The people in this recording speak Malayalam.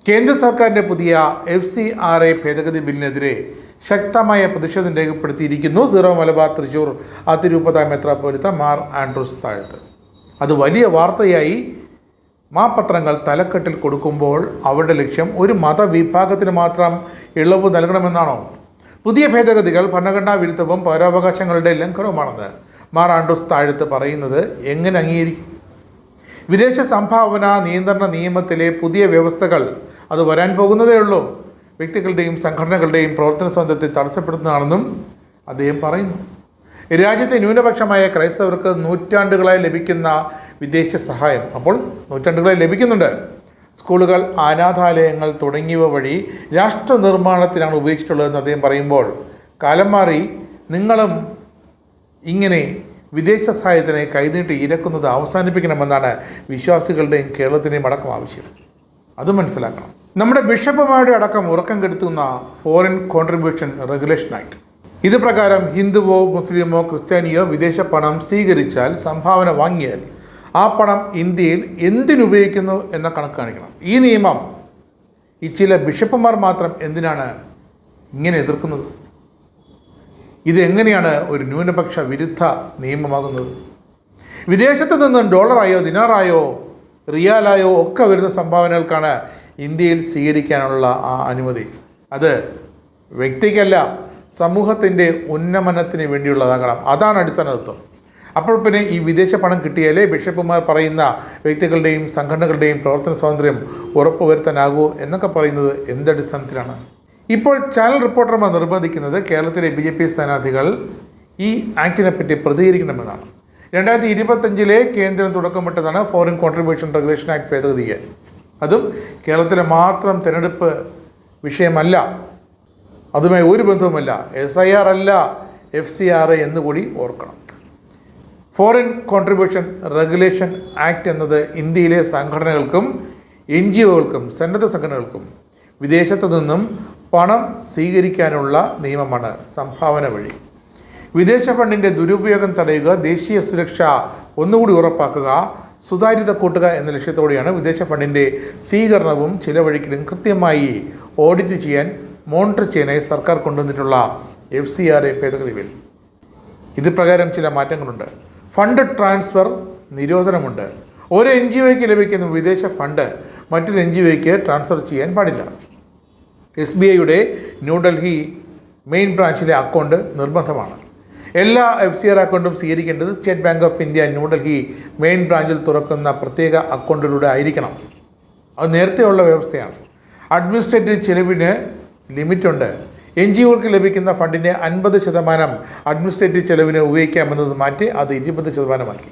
കേന്ദ്ര സർക്കാരിൻ്റെ പുതിയ FCRA ഭേദഗതി ബില്ലിനെതിരെ ശക്തമായ പ്രതിഷേധം രേഖപ്പെടുത്തിയിരിക്കുന്നു സീറോ മലബാർ തൃശൂർ അതിരൂപത മെത്രാപ്പോലീത്ത മാർ ആൻഡ്രൂസ് താഴത്ത്. അത് വലിയ വാർത്തയായി മാപ്പത്രങ്ങൾ തലക്കെട്ടിൽ കൊടുക്കുമ്പോൾ അവരുടെ ലക്ഷ്യം ഒരു മതവിഭാഗത്തിന് മാത്രം ഇളവ് നൽകണമെന്നാണോ? പുതിയ ഭേദഗതികൾ ഭരണഘടനാ വിരുദ്ധവും പൗരാവകാശങ്ങളുടെ ലംഘനവുമാണെന്ന് മാർ ആൻഡ്രൂസ് താഴത്ത് പറയുന്നത് എങ്ങനെ അംഗീകരിക്കും? വിദേശ സംഭാവന നിയന്ത്രണ നിയമത്തിലെ പുതിയ വ്യവസ്ഥകൾ അത് വരാൻ പോകുന്നതേ ഉള്ളൂ. വ്യക്തികളുടെയും സംഘടനകളുടെയും പ്രവർത്തന സ്വാതന്ത്ര്യത്തെ തടസ്സപ്പെടുത്തുന്നതാണെന്നും അദ്ദേഹം പറയുന്നു. രാജ്യത്തെ ന്യൂനപക്ഷമായ ക്രൈസ്തവർക്ക് നൂറ്റാണ്ടുകളായി ലഭിക്കുന്ന വിദേശ സഹായം അപ്പോൾ നൂറ്റാണ്ടുകളായി ലഭിക്കുന്നുണ്ട്. സ്കൂളുകൾ, അനാഥാലയങ്ങൾ തുടങ്ങിയവ വഴി രാഷ്ട്ര നിർമ്മാണത്തിനാണ് ഉപയോഗിച്ചിട്ടുള്ളതെന്ന് അദ്ദേഹം പറയുമ്പോൾ, കാലം മാറി, നിങ്ങളും ഇങ്ങനെ വിദേശ സഹായത്തിനെ കൈനീട്ടി ഇരക്കുന്നത് അവസാനിപ്പിക്കണമെന്നാണ് വിശ്വാസികളുടെയും കേരളത്തിൻ്റെയും അടക്കം ആവശ്യം. അത് മനസ്സിലാക്കണം. നമ്മുടെ ബിഷപ്പുമാരുടെ അടക്കം ഉറക്കം കെടുത്തുന്ന ഫോറിൻ കോൺട്രിബ്യൂഷൻ റെഗുലേഷൻ ആക്ട്, ഇത് പ്രകാരം ഹിന്ദുവോ മുസ്ലിമോ ക്രിസ്ത്യാനിയോ വിദേശ പണം സ്വീകരിച്ചാൽ, സംഭാവന വാങ്ങിയാൽ ആ പണം ഇന്ത്യയിൽ എന്തിനുപയോഗിക്കുന്നു എന്ന കണക്ക് കാണിക്കണം. ഈ നിയമം ഈ ചില ബിഷപ്പുമാർ മാത്രം എന്തിനാണ് ഇങ്ങനെ എതിർക്കുന്നത്? ഇത് എങ്ങനെയാണ് ഒരു ന്യൂനപക്ഷ വിരുദ്ധ നിയമമാകുന്നത്? വിദേശത്ത് നിന്നും ഡോളറായോ ദിനാറായോ റിയാലായോ ഒക്കെ വരുന്ന സംഭാവനകൾക്കാണ് ഇന്ത്യയിൽ സ്വീകരിക്കാനുള്ള ആ അനുമതി. അത് വ്യക്തിക്കല്ല, സമൂഹത്തിൻ്റെ ഉന്നമനത്തിന് വേണ്ടിയുള്ളതാകണം. അതാണ് അടിസ്ഥാന തത്വം. അപ്പോൾ പിന്നെ ഈ വിദേശ പണം കിട്ടിയാലേ ബിഷപ്പുമാർ പറയുന്ന വ്യക്തികളുടെയും സംഘടനകളുടെയും പ്രവർത്തന സ്വാതന്ത്ര്യം ഉറപ്പുവരുത്താനാകൂ എന്നൊക്കെ പറയുന്നത് എന്തടിസ്ഥാനത്തിലാണ്? ഇപ്പോൾ ചാനൽ റിപ്പോർട്ടർമാർ നിർബന്ധിക്കുന്നത് കേരളത്തിലെ BJP സ്ഥാനാർത്ഥികൾ ഈ ആക്ടിനെപ്പറ്റി പ്രതികരിക്കണമെന്നാണ്. 2025 കേന്ദ്രം തുടക്കമിട്ടതാണ് ഫോറിൻ കോൺട്രിബ്യൂഷൻ റെഗുലേഷൻ ആക്ട് ഭേദഗതിയെ. അതും കേരളത്തിലെ മാത്രം തിരഞ്ഞെടുപ്പ് വിഷയമല്ല, അതുമായി ഒരു ബന്ധവുമല്ല. SIR അല്ല, FCRA എന്നുകൂടി ഓർക്കണം. ഫോറിൻ കോൺട്രിബ്യൂഷൻ റെഗുലേഷൻ ആക്ട് എന്നത് ഇന്ത്യയിലെ സംഘടനകൾക്കും NGOകൾക്കും സന്നദ്ധ സംഘടനകൾക്കും വിദേശത്തു നിന്നും പണം സ്വീകരിക്കാനുള്ള നിയമമാണ്. സംഭാവന വഴി വിദേശ ഫണ്ടിൻ്റെ ദുരുപയോഗം തടയുക, ദേശീയ സുരക്ഷ ഒന്നുകൂടി ഉറപ്പാക്കുക, സുതാര്യത കൂട്ടുക എന്ന ലക്ഷ്യത്തോടെയാണ് വിദേശ ഫണ്ടിൻ്റെ സ്വീകരണവും ചിലവഴിക്കലും കൃത്യമായി ഓഡിറ്റ് ചെയ്യാൻ, മോണിറ്റർ ചെയ്യാനായി സർക്കാർ കൊണ്ടുവന്നിട്ടുള്ള FCRA ഭേദഗതി ബിൽ. ഇത് പ്രകാരം ചില മാറ്റങ്ങളുണ്ട്. ഫണ്ട് ട്രാൻസ്ഫർ നിരോധനമുണ്ട്. ഒരു NGOയ്ക്ക് ലഭിക്കുന്ന വിദേശ ഫണ്ട് മറ്റൊരു NGOയ്ക്ക് ട്രാൻസ്ഫർ ചെയ്യാൻ പാടില്ല. SBIയുടെ ന്യൂഡൽഹി മെയിൻ ബ്രാഞ്ചിലെ അക്കൗണ്ട് നിർബന്ധമാണ്. എല്ലാ FCRA അക്കൗണ്ടും സ്വീകരിക്കേണ്ടത് state bank of India New Delhi main ബ്രാഞ്ചിൽ തുറക്കുന്ന പ്രത്യേക അക്കൗണ്ടിലൂടെ ആയിരിക്കണം. അത് നേരത്തെയുള്ള വ്യവസ്ഥയാണ്. അഡ്മിനിസ്ട്രേറ്റീവ് ചെലവിന് ലിമിറ്റുണ്ട്. NGOകൾക്ക് ലഭിക്കുന്ന ഫണ്ടിൻ്റെ 50% അഡ്മിനിസ്ട്രേറ്റീവ് ചെലവിന് ഉപയോഗിക്കാമെന്നത് മാറ്റി അത് 20% ആക്കി.